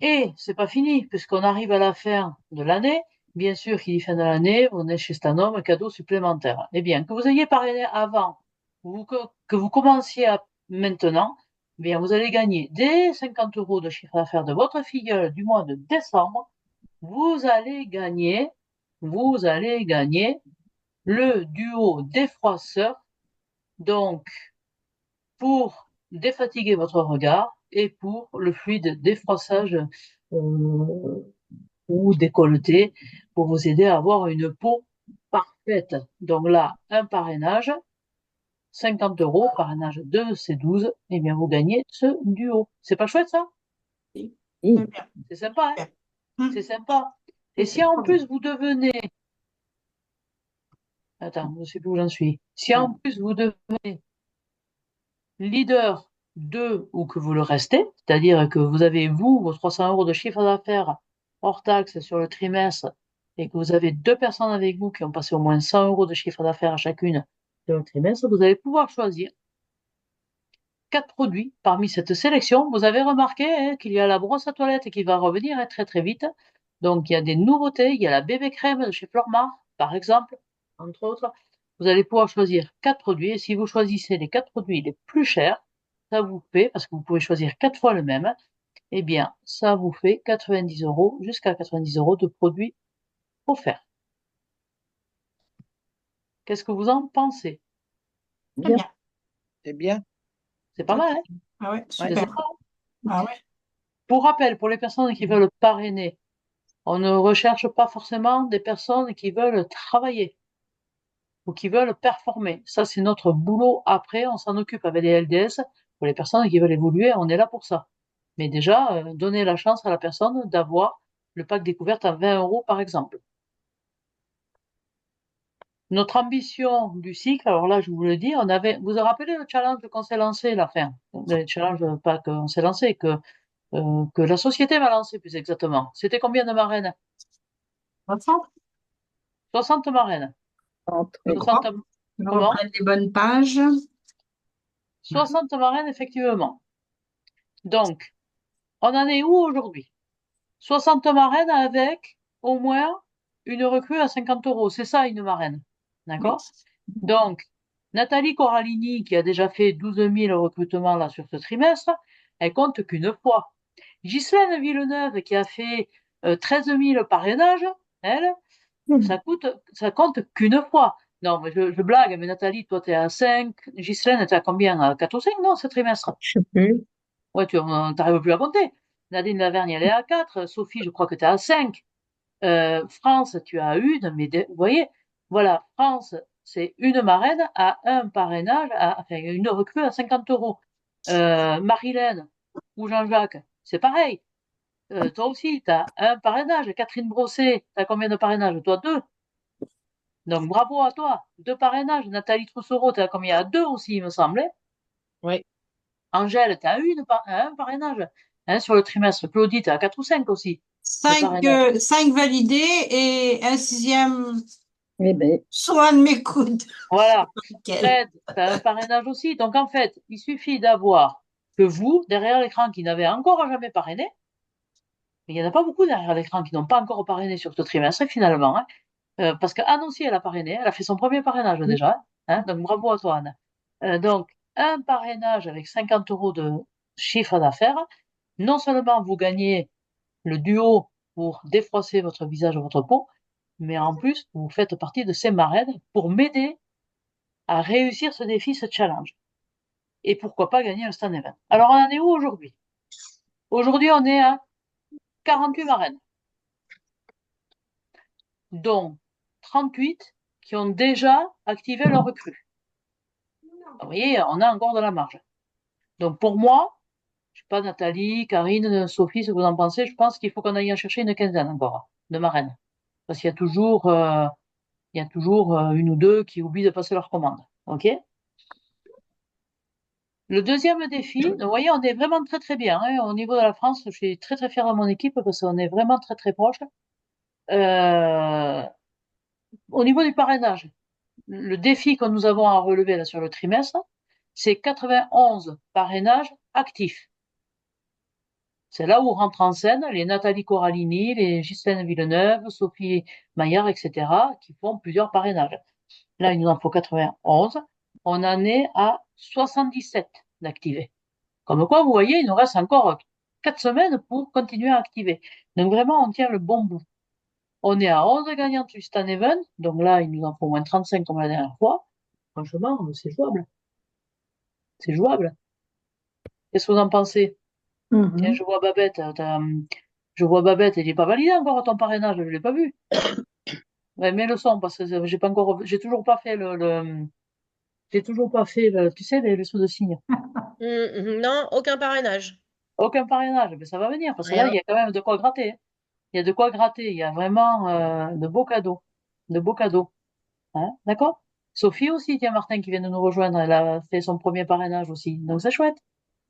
Speaker 2: Et c'est pas fini, puisqu'on arrive à la fin de l'année. Bien sûr, qui dit fin de l'année, on est chez Stanum, un cadeau supplémentaire. Eh bien, que vous ayez parrainé avant, ou que vous commenciez maintenant, eh bien, vous allez gagner des 50 € de chiffre d'affaires de votre filleule du mois de décembre. Vous allez gagner le duo défroisseur, donc pour défatiguer votre regard et pour le fluide défroissage ou décolleté pour vous aider à avoir une peau parfaite. Donc là, un parrainage, 50 €, parrainage de ces 12, et bien vous gagnez ce duo. C'est pas chouette ça?
Speaker 5: Oui.
Speaker 2: C'est sympa, hein? C'est sympa. Et si en plus vous devenez... Attends, je sais plus où j'en suis. Si en plus vous devenez leader 2 ou que vous le restez, c'est-à-dire que vous avez, vous, vos 300 € de chiffre d'affaires hors taxe sur le trimestre et que vous avez 2 personnes avec vous qui ont passé au moins 100 € de chiffre d'affaires chacune sur le trimestre, vous allez pouvoir choisir 4 produits parmi cette sélection. Vous avez remarqué hein, qu'il y a la brosse à toilette qui va revenir hein, très très vite. Donc il y a des nouveautés, il y a la bébé crème de chez Flormar, par exemple, entre autres. Vous allez pouvoir choisir 4 produits et si vous choisissez les 4 produits les plus chers, ça vous fait, parce que vous pouvez choisir 4 fois le même, eh bien, ça vous fait 90 €, jusqu'à 90 € de produits offerts. Qu'est-ce que vous en pensez?
Speaker 5: Bien.
Speaker 1: C'est bien.
Speaker 2: C'est pas mal, hein?
Speaker 6: Ah ouais,
Speaker 2: Ouais,
Speaker 6: super.
Speaker 2: c'est sympa.
Speaker 6: Ah ouais.
Speaker 2: Pour rappel, pour les personnes qui veulent parrainer, on ne recherche pas forcément des personnes qui veulent travailler ou qui veulent performer. Ça, c'est notre boulot après, on s'en occupe avec les LDS. Pour les personnes qui veulent évoluer, on est là pour ça. Mais déjà, donner la chance à la personne d'avoir le pack découverte à 20 € par exemple. Notre ambition du cycle, alors là, je vous le dis, vous vous rappelez le challenge qu'on s'est lancé, la fin, le challenge, pas qu'on s'est lancé, que la société m'a lancé plus exactement. C'était combien de marraines?
Speaker 6: 60?
Speaker 2: 60 marraines.
Speaker 5: Entre
Speaker 6: Je crois.
Speaker 2: 60,
Speaker 6: Je
Speaker 2: Comment?
Speaker 6: reprenne les bonnes pages.
Speaker 2: 60 marraines, effectivement. Donc, on en est où aujourd'hui? 60 marraines avec au moins une recrue à 50 euros. C'est ça, une marraine. D'accord? Donc, Nathalie Corallini, qui a déjà fait 12 000 recrutements là sur ce trimestre, elle compte qu'une fois. Ghislaine Villeneuve, qui a fait 13 000 parrainages, elle, ça compte qu'une fois. Non, mais je blague, mais Nathalie, toi, t'es à 5. Ghislaine, t'es à combien? À 4 ou 5, non, ce trimestre?
Speaker 5: Je sais plus.
Speaker 2: Ouais, tu n'arrives plus à compter. Nadine Lavergne, elle est à 4. Sophie, je crois que tu es à 5. France, tu as une, mais vous voyez, voilà, France, c'est une marraine à un parrainage, enfin, une recrue à 50 euros. Marilène ou Jean-Jacques, c'est pareil. Toi aussi, tu as un parrainage. Catherine Brosset, tu as combien de parrainages? Toi, deux. Donc, bravo à toi. Deux parrainages. Nathalie Troussereau, tu as combien? À deux aussi, il me semblait.
Speaker 5: Oui.
Speaker 2: Angèle, tu as un parrainage. Hein, sur le trimestre. Claudie, tu as 4 ou 5 aussi de
Speaker 6: Cinq,
Speaker 2: parrainage.
Speaker 6: 5 validés et un sixième
Speaker 5: Eh ben,
Speaker 6: sur un de mes coudes.
Speaker 2: Voilà.
Speaker 6: Nickel.
Speaker 2: Fred, tu as un parrainage aussi. Donc, en fait, il suffit d'avoir que vous, derrière l'écran, qui n'avez encore jamais parrainé, mais il n'y en a pas beaucoup derrière l'écran qui n'ont pas encore parrainé sur ce trimestre, finalement. Hein. Parce qu'Anne aussi, elle a parrainé. Elle a fait son premier parrainage déjà. Hein. Donc, bravo à toi, Anne. Donc, un parrainage avec 50 euros de chiffre d'affaires. Non seulement vous gagnez le duo pour défroisser votre visage, votre peau, mais en plus, vous faites partie de ces marraines pour m'aider à réussir ce défi, ce challenge. Et pourquoi pas gagner un stand event. Alors, on en est où aujourd'hui? Aujourd'hui, on est à 48 marraines, dont 38 qui ont déjà activé leur recrue. Vous voyez, on a encore de la marge. Donc, pour moi, je sais pas, Nathalie, Karine, Sophie, ce que vous en pensez, je pense qu'il faut qu'on aille en chercher une quinzaine encore de marraines. Parce qu'il y a toujours, une ou deux qui oublient de passer leur commande. OK? Le deuxième défi, vous voyez, on est vraiment très très bien. Hein. Au niveau de la France, je suis très très fière de mon équipe parce qu'on est vraiment très très proche. Euh, Au niveau du parrainage, le défi que nous avons à relever là sur le trimestre, c'est 91 parrainages actifs. C'est là où rentrent en scène les Nathalie Corallini, les Ghislaine Villeneuve, Sophie Maillard, etc., qui font plusieurs parrainages. Là, il nous en faut 91. On en est à 77 d'activés. Comme quoi, vous voyez, il nous reste encore 4 semaines pour continuer à activer. Donc vraiment, on tient le bon bout. On est à 11 gagnants du Stan Event. Donc là, il nous en faut au moins 35 comme la dernière fois. Franchement, c'est jouable. C'est jouable. Qu'est-ce que vous en pensez? Tiens,
Speaker 5: mhm.
Speaker 2: je vois Babette. Je vois Babette, il n'est pas validé encore ton parrainage, je ne l'ai pas vu. Ouais, mets le son parce que j'ai pas encore, j'ai toujours pas fait j'ai toujours pas fait tu sais, les sous de signe.
Speaker 7: Non, aucun parrainage.
Speaker 2: Aucun parrainage, mais ça va venir parce que là, il
Speaker 7: Rien.
Speaker 2: y a quand même de quoi gratter. Hein. Il y a de quoi gratter. Il y a vraiment de beaux cadeaux. De beaux cadeaux. Hein, d'accord? Sophie aussi, tiens, Martin qui vient de nous rejoindre, elle a fait son premier parrainage aussi. Donc c'est chouette.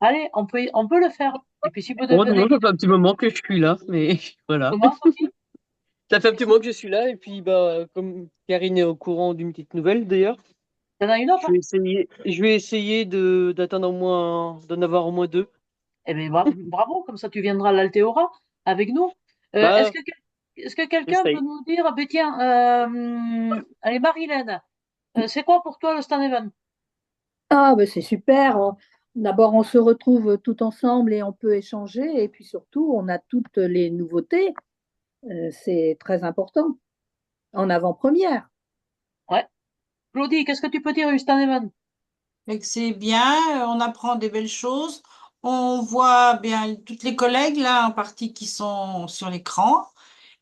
Speaker 2: Allez, on peut le faire. Et puis si vous
Speaker 8: Bon,
Speaker 2: devenez
Speaker 8: non, ça fait un petit moment que je suis là, mais voilà.
Speaker 2: comment, Sophie?
Speaker 8: Ça fait un petit moment que je suis là, et puis bah, comme Karine est au courant d'une petite nouvelle d'ailleurs,
Speaker 2: T'en as une autre?
Speaker 8: je vais essayer d'atteindre au moins, d'en avoir au moins deux.
Speaker 2: Eh bien, bravo, comme ça tu viendras à l'Altéora avec nous.
Speaker 8: Bah,
Speaker 2: Est-ce que quelqu'un peut
Speaker 8: j'essaye.
Speaker 2: nous dire, ben tiens, allez, Marilène, c'est quoi pour toi le Stan Event?
Speaker 5: Ah, ben c'est super. D'abord, on se retrouve tout ensemble et on peut échanger. Et puis surtout, on a toutes les nouveautés. C'est très important. En avant-première.
Speaker 2: Ouais. Claudie, qu'est-ce que tu peux dire du Stan Event?
Speaker 6: Et que c'est bien, on apprend des belles choses. On voit bien toutes les collègues là en partie qui sont sur l'écran.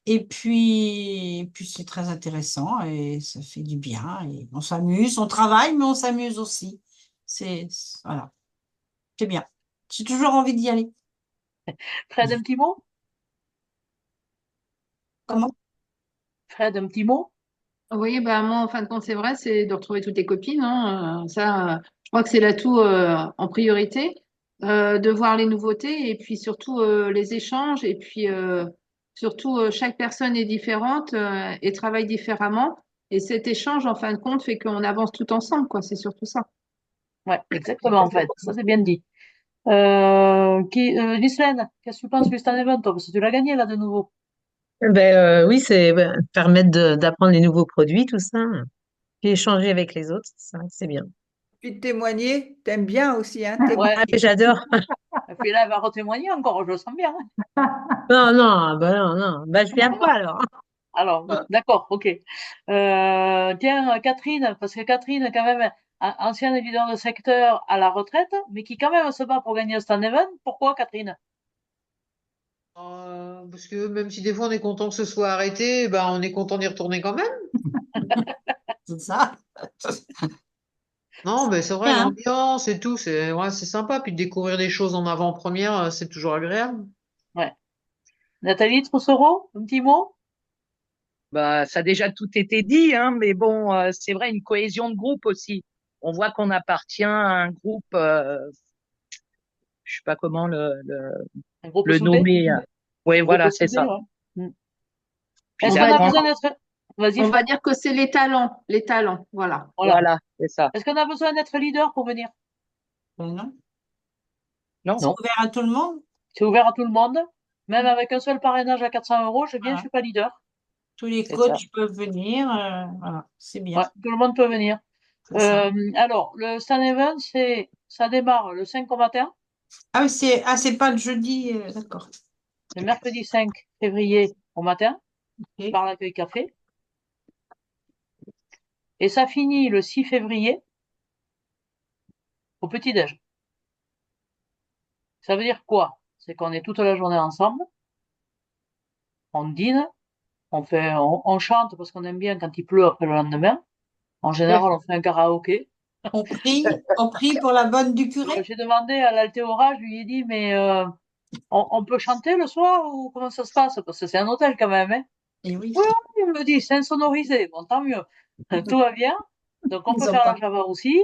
Speaker 6: Et puis c'est très intéressant et ça fait du bien. Et on s'amuse, on travaille, mais on s'amuse aussi. Voilà, c'est bien. J'ai toujours envie d'y aller.
Speaker 2: Fred, un petit mot?
Speaker 6: Comment?
Speaker 2: Fred, un petit mot?
Speaker 4: Oui, bah moi, en fin de compte, c'est vrai, c'est de retrouver toutes les copines. Hein. Ça, je crois que c'est l'atout en priorité, de voir les nouveautés et puis surtout les échanges. Et puis surtout, chaque personne est différente et travaille différemment.
Speaker 9: Et cet échange, en fin de compte, fait qu'on avance tout ensemble, quoi. C'est surtout ça.
Speaker 2: Ouais, exactement, en fait. Ça, c'est bien dit. Ghislaine, qu'est-ce que tu penses du stand event, toi? Parce que tu l'as gagné, là, de nouveau.
Speaker 10: Oui, c'est permettre d'apprendre les nouveaux produits, tout ça. Puis échanger avec les autres, c'est bien.
Speaker 1: Puis de témoigner, t'aimes bien aussi, hein,
Speaker 2: Ouais.
Speaker 10: Ah, mais j'adore.
Speaker 2: Et puis là, elle va retémoigner encore, je le sens bien.
Speaker 10: Non, non, non. Je viens pas alors.
Speaker 2: Alors, d'accord, ok. Tiens, Catherine, parce que Catherine, quand même, ancienne leader de secteur à la retraite, mais qui quand même se bat pour gagner le stand event. Pourquoi, Catherine?
Speaker 11: Parce que même si des fois on est content que ce soit arrêté, ben on est content d'y retourner quand même.
Speaker 6: C'est ça.
Speaker 11: Non, mais c'est vrai,
Speaker 6: Bien.
Speaker 11: l'ambiance et tout, c'est sympa. Puis de découvrir des choses en avant-première, c'est toujours agréable.
Speaker 2: Ouais. Nathalie Troussereau, un petit mot?
Speaker 12: Bah, ça a déjà tout été dit, hein, mais bon, c'est vrai, une cohésion de groupe aussi. On voit qu'on appartient à un groupe, je sais pas comment
Speaker 2: Un groupe
Speaker 12: le
Speaker 2: soudé?
Speaker 12: nommer. Oui,
Speaker 2: Un
Speaker 12: voilà,
Speaker 2: groupe
Speaker 12: c'est
Speaker 2: soudé,
Speaker 12: ça.
Speaker 2: ouais. Mm.
Speaker 12: Puis
Speaker 2: Est-ce
Speaker 9: On
Speaker 2: qu'on
Speaker 9: va
Speaker 2: a
Speaker 9: dire,
Speaker 2: besoin d'être... Vas-y,
Speaker 9: on va
Speaker 2: Fred.
Speaker 9: dire que c'est les talents, voilà.
Speaker 2: Voilà.
Speaker 12: Voilà, c'est ça.
Speaker 2: Est-ce qu'on a besoin d'être leader pour venir?
Speaker 6: Non.
Speaker 12: Non,
Speaker 6: C'est ouvert à tout le monde.
Speaker 2: C'est ouvert à tout le monde. Même avec un seul parrainage à 400 euros, je viens,
Speaker 6: Voilà.
Speaker 2: je suis pas leader.
Speaker 6: Tous les
Speaker 12: c'est ça.
Speaker 6: coachs peuvent venir. Voilà, c'est bien.
Speaker 2: Ouais, tout le monde peut venir.
Speaker 6: C'est ça.
Speaker 2: Alors, le stand event, ça démarre le 5 au matin,
Speaker 6: Ah, mais c'est pas le jeudi, d'accord.
Speaker 2: le mercredi 5 février au matin,
Speaker 6: Ok.
Speaker 2: par l'accueil café. Et ça finit le 6 février au petit-déj. Ça veut dire quoi? C'est qu'on est toute la journée ensemble, on dîne, on chante parce qu'on aime bien quand il pleut après le lendemain. En général, on fait un karaoké.
Speaker 6: On prie pour la bonne du curé.
Speaker 2: J'ai demandé à l'Altéora, je lui ai dit, mais on peut chanter le soir ou comment ça se passe? Parce que c'est un hôtel quand même, hein.
Speaker 6: Et oui,
Speaker 2: Oui, il me dit, c'est insonorisé. Bon, tant mieux. Tout va bien. Donc, on
Speaker 6: ils
Speaker 2: peut
Speaker 6: ont
Speaker 2: faire
Speaker 6: pas.
Speaker 2: la Java aussi.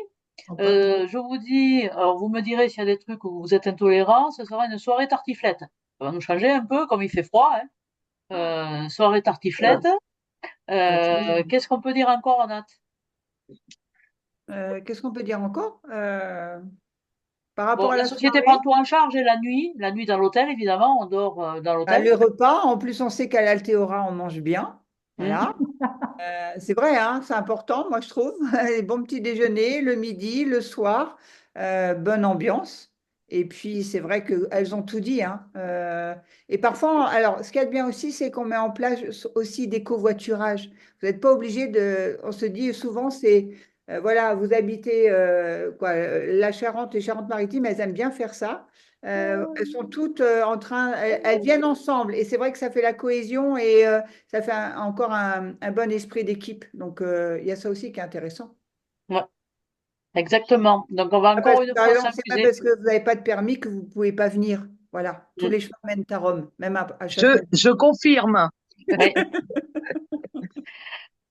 Speaker 2: Je vous dis, alors vous me direz s'il y a des trucs où vous êtes intolérants, ce sera une soirée tartiflette. Ça va nous changer un peu, comme il fait froid, hein. Soirée tartiflette. Qu'est-ce qu'on peut dire encore, Nat?
Speaker 1: Qu'est-ce qu'on peut dire encore? Par rapport
Speaker 2: Bon,
Speaker 1: à
Speaker 2: la
Speaker 1: la
Speaker 2: société
Speaker 1: soirée,
Speaker 2: prend tout en charge et la nuit dans l'hôtel, évidemment, on dort dans l'hôtel.
Speaker 1: le repas, en plus on sait qu'à l'Altéora on mange bien. Voilà. C'est vrai, hein, c'est important, moi je trouve. Les bons petits déjeuners, le midi, le soir, bonne ambiance. Et puis c'est vrai qu'elles ont tout dit, hein. Et parfois, alors ce qu'il y a de bien aussi, c'est qu'on met en place aussi des covoiturages. Vous n'êtes pas obligé de. On se dit souvent, c'est. Voilà, vous habitez la Charente, les Charentes-Maritimes, elles aiment bien faire ça. Elles sont toutes en train, elles viennent ensemble et c'est vrai que ça fait la cohésion et ça fait encore un bon esprit d'équipe. Donc il y a ça aussi qui est intéressant.
Speaker 2: Ouais, exactement. Donc, on va
Speaker 1: Ah, parce
Speaker 2: encore
Speaker 1: que,
Speaker 2: une
Speaker 1: par
Speaker 2: fois
Speaker 1: exemple, c'est pas
Speaker 2: s'amuser.
Speaker 1: parce que vous n'avez pas de permis que vous ne pouvez pas venir. Voilà, tous les chemins mènent à Rome, même à Châtelet.
Speaker 12: Je confirme.
Speaker 2: Oui.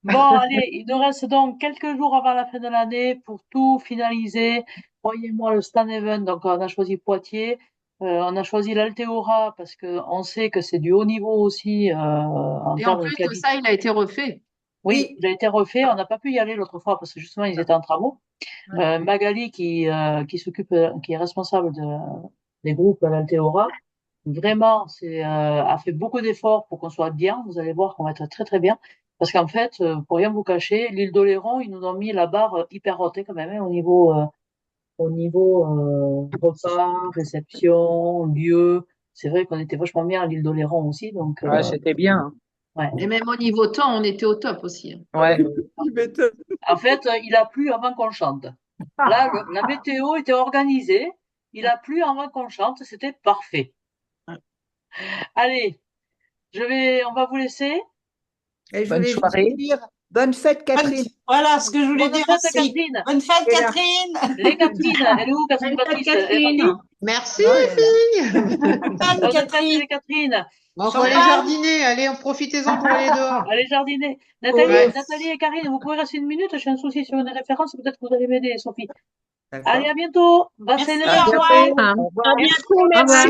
Speaker 2: Bon, allez, il nous reste donc quelques jours avant la fin de l'année pour tout finaliser. Croyez-moi, le stand event, donc on a choisi Poitiers, on a choisi l'Altéora parce que on sait que c'est du haut niveau aussi en
Speaker 9: Et en
Speaker 2: termes de
Speaker 9: plus de
Speaker 2: qualité.
Speaker 9: ça, il a été refait.
Speaker 2: Oui, il a été refait. On n'a pas pu y aller l'autre fois parce que justement ils étaient en travaux. Magali qui s'occupe, qui est responsable des groupes à l'Altéora, vraiment, a fait beaucoup d'efforts pour qu'on soit bien. Vous allez voir qu'on va être très très bien. Parce qu'en fait, pour rien vous cacher, l'île d'Oléron, ils nous ont mis la barre hyper haute quand même, hein, au niveau repas, réception, lieu. C'est vrai qu'on était vachement bien à l'île d'Oléron aussi, donc
Speaker 12: Ouais, c'était bien.
Speaker 2: ouais.
Speaker 9: Et même au niveau temps, on était au top aussi, hein.
Speaker 12: Ouais.
Speaker 2: En fait, il a plu avant qu'on chante. Là, la météo était organisée. Il a plu avant qu'on chante. C'était parfait. Allez, on va vous laisser.
Speaker 1: Et je
Speaker 12: Bonne
Speaker 1: voulais juste
Speaker 12: soirée.
Speaker 1: dire bonne fête, Catherine.
Speaker 6: Voilà ce que je voulais
Speaker 2: Bonne
Speaker 6: dire
Speaker 2: fête,
Speaker 6: aussi.
Speaker 2: Catherine.
Speaker 6: Bonne fête,
Speaker 1: Et là.
Speaker 6: Catherine.
Speaker 2: Les Catherine, elle est où, Catherine
Speaker 9: Bonne fête,
Speaker 2: Baptiste? Elle est
Speaker 9: Catherine.
Speaker 2: partie?
Speaker 11: Merci,
Speaker 1: Non,
Speaker 11: les filles.
Speaker 6: Bonne
Speaker 2: Bonne fête,
Speaker 6: Catherine.
Speaker 2: les Catherine.
Speaker 11: Bon, faut aller
Speaker 6: Chantal.
Speaker 11: jardiner. Allez, profitez-en pour aller dehors.
Speaker 2: Allez jardiner.
Speaker 11: Ouais.
Speaker 2: Nathalie et Karine, vous pouvez rester une minute. J'ai un souci sur une référence. Peut-être que vous allez m'aider, Sophie.
Speaker 1: D'accord.
Speaker 2: Allez, à bientôt. Passez une
Speaker 6: Merci,
Speaker 2: bonne
Speaker 6: au
Speaker 2: soirée.
Speaker 6: revoir.
Speaker 10: Au revoir.
Speaker 12: À bientôt, merci.